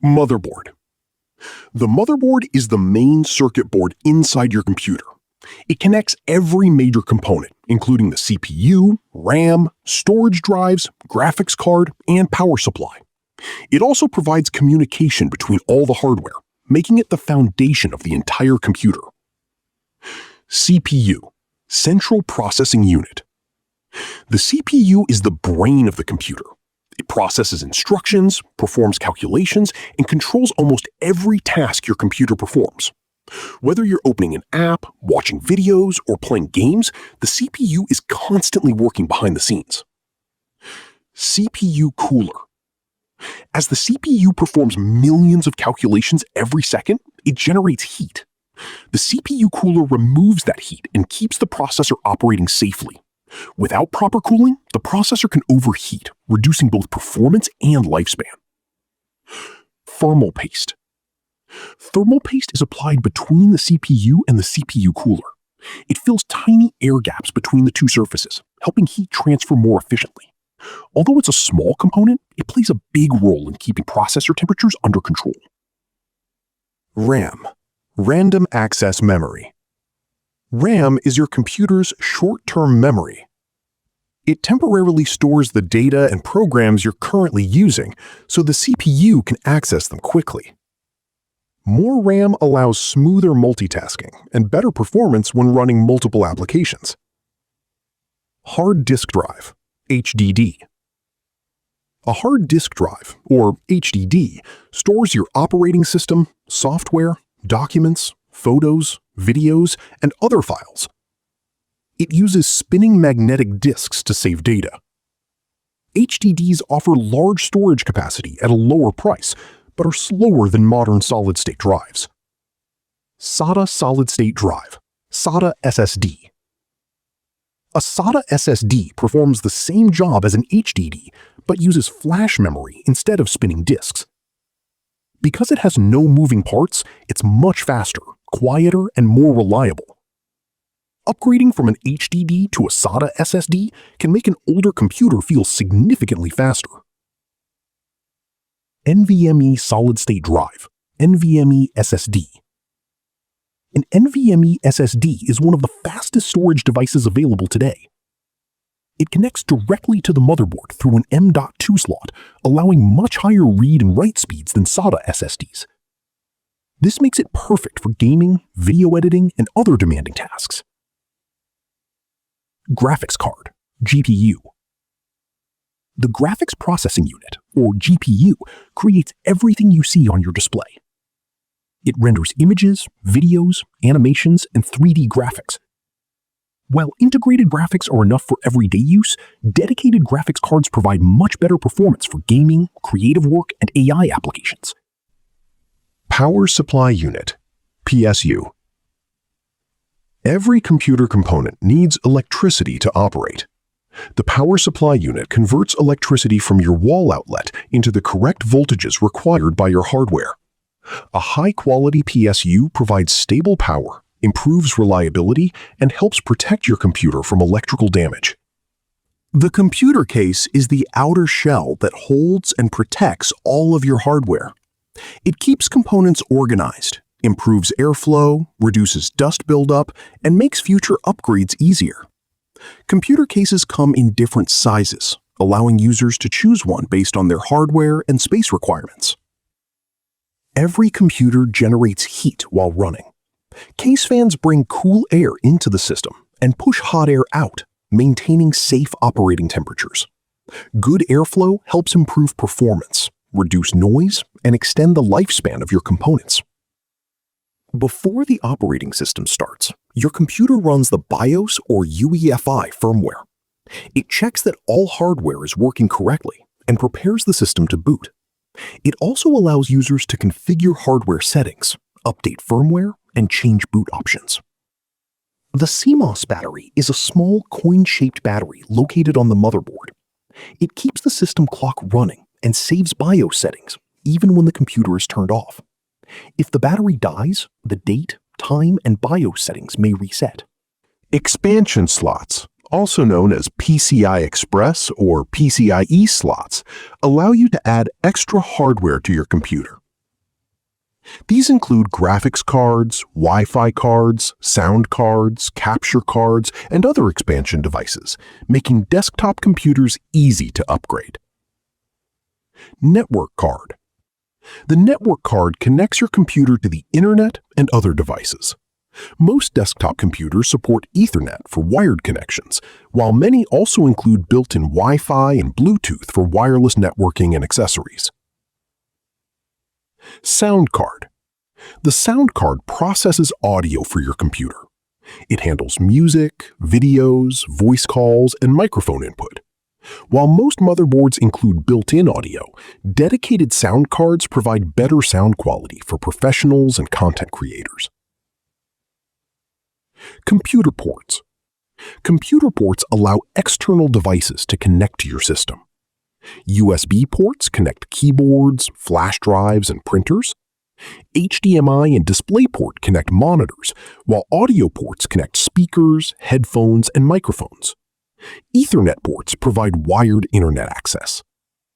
Motherboard. The motherboard is the main circuit board inside your computer. It connects every major component, including the CPU, RAM, storage drives, graphics card, and power supply. It also provides communication between all the hardware, making it the foundation of the entire computer. CPU, Central Processing Unit. The CPU is the brain of the computer. It processes instructions, performs calculations, and controls almost every task your computer performs. Whether you're opening an app, watching videos, or playing games, the CPU is constantly working behind the scenes. CPU cooler. As the CPU performs millions of calculations every second, it generates heat. The CPU cooler removes that heat and keeps the processor operating safely. Without proper cooling, the processor can overheat, reducing both performance and lifespan. Thermal paste. Thermal paste is applied between the CPU and the CPU cooler. It fills tiny air gaps between the two surfaces, helping heat transfer more efficiently. Although it's a small component, it plays a big role in keeping processor temperatures under control. RAM, Random Access Memory. RAM is your computer's short-term memory. It temporarily stores the data and programs you're currently using, so the CPU can access them quickly. More RAM allows smoother multitasking and better performance when running multiple applications. Hard disk drive, HDD. A hard disk drive, or HDD, stores your operating system, software, documents, photos, videos, and other files. It uses spinning magnetic disks to save data. HDDs offer large storage capacity at a lower price, but are slower than modern solid-state drives. SATA solid-state drive, SATA SSD. A SATA SSD performs the same job as an HDD, but uses flash memory instead of spinning disks. Because it has no moving parts, it's much faster, quieter, and more reliable. Upgrading from an HDD to a SATA SSD can make an older computer feel significantly faster. NVMe Solid-State Drive, NVMe SSD. An NVMe SSD is one of the fastest storage devices available today. It connects directly to the motherboard through an M.2 slot, allowing much higher read and write speeds than SATA SSDs. This makes it perfect for gaming, video editing, and other demanding tasks. Graphics card, GPU. The Graphics Processing Unit, or GPU, creates everything you see on your display. It renders images, videos, animations, and 3D graphics. While integrated graphics are enough for everyday use, dedicated graphics cards provide much better performance for gaming, creative work, and AI applications. Power Supply Unit, PSU. Every computer component needs electricity to operate. The power supply unit converts electricity from your wall outlet into the correct voltages required by your hardware. A high-quality PSU provides stable power, improves reliability, and helps protect your computer from electrical damage. The computer case is the outer shell that holds and protects all of your hardware. It keeps components organized, improves airflow, reduces dust buildup, and makes future upgrades easier. Computer cases come in different sizes, allowing users to choose one based on their hardware and space requirements. Every computer generates heat while running. Case fans bring cool air into the system and push hot air out, maintaining safe operating temperatures. Good airflow helps improve performance, reduce noise, and extend the lifespan of your components. Before the operating system starts, your computer runs the BIOS or UEFI firmware. It checks that all hardware is working correctly and prepares the system to boot. It also allows users to configure hardware settings, update firmware, and change boot options. The CMOS battery is a small coin-shaped battery located on the motherboard. It keeps the system clock running and saves BIOS settings, even when the computer is turned off. If the battery dies, the date, time, and BIOS settings may reset. Expansion slots, also known as PCI Express or PCIe slots, allow you to add extra hardware to your computer, These include graphics cards, Wi-Fi cards, sound cards, capture cards, and other expansion devices, making desktop computers easy to upgrade. Network card. The network card connects your computer to the internet and other devices. Most desktop computers support Ethernet for wired connections, while many also include built-in Wi-Fi and Bluetooth for wireless networking and accessories. Sound card. The sound card processes audio for your computer. It handles music, videos, voice calls, and microphone input. While most motherboards include built-in audio, dedicated sound cards provide better sound quality for professionals and content creators. Computer ports. Computer ports allow external devices to connect to your system. USB ports connect keyboards, flash drives, and printers. HDMI and DisplayPort connect monitors, while audio ports connect speakers, headphones, and microphones. Ethernet ports provide wired internet access.